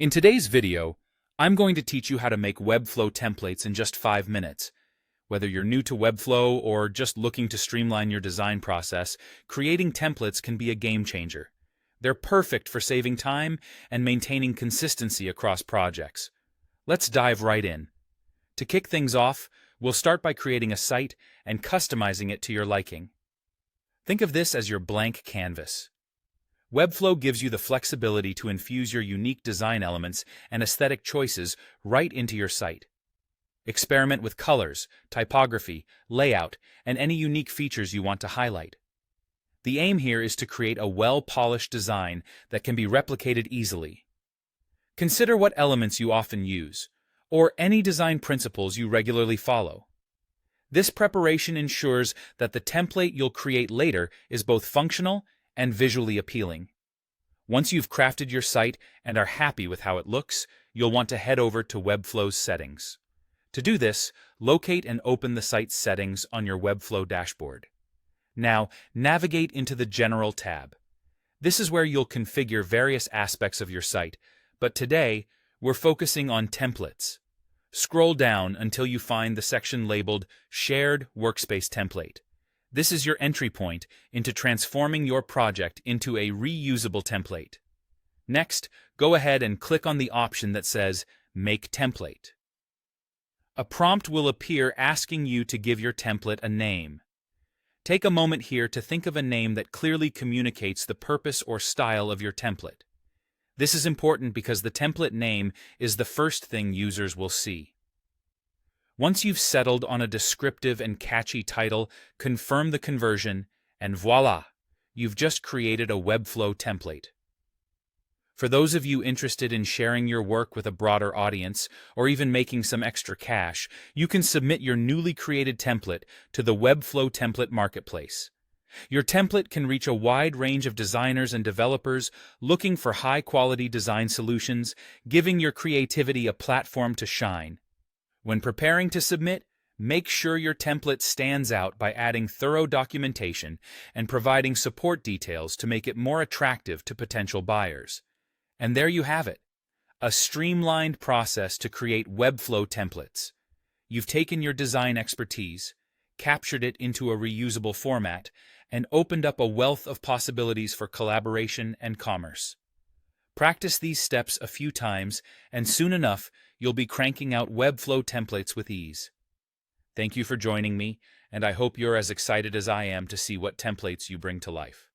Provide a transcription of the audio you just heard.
In today's video, I'm going to teach you how to make Webflow templates in just 5 minutes. Whether you're new to Webflow or just looking to streamline your design process, creating templates can be a game changer. They're perfect for saving time and maintaining consistency across projects. Let's dive right in. To kick things off, we'll start by creating a site and customizing it to your liking. Think of this as your blank canvas. Webflow gives you the flexibility to infuse your unique design elements and aesthetic choices right into your site. Experiment with colors, typography, layout, and any unique features you want to highlight. The aim here is to create a well-polished design that can be replicated easily. Consider what elements you often use, or any design principles you regularly follow. This preparation ensures that the template you'll create later is both functional and visually appealing. Once you've crafted your site and are happy with how it looks, you'll want to head over to Webflow's settings. To do this, locate and open the site's settings on your Webflow dashboard. Now, navigate into the General tab. This is where you'll configure various aspects of your site, but today, we're focusing on templates. Scroll down until you find the section labeled Shared Workspace Template. This is your entry point into transforming your project into a reusable template. Next, go ahead and click on the option that says Make Template. A prompt will appear asking you to give your template a name. Take a moment here to think of a name that clearly communicates the purpose or style of your template. This is important because the template name is the first thing users will see. Once you've settled on a descriptive and catchy title, confirm the conversion, and voila! You've just created a Webflow template. For those of you interested in sharing your work with a broader audience, or even making some extra cash, you can submit your newly created template to the Webflow Template Marketplace. Your template can reach a wide range of designers and developers looking for high-quality design solutions, giving your creativity a platform to shine. When preparing to submit, make sure your template stands out by adding thorough documentation and providing support details to make it more attractive to potential buyers. And there you have it, a streamlined process to create Webflow templates. You've taken your design expertise, captured it into a reusable format, and opened up a wealth of possibilities for collaboration and commerce. Practice these steps a few times, and soon enough, you'll be cranking out Webflow templates with ease. Thank you for joining me, and I hope you're as excited as I am to see what templates you bring to life.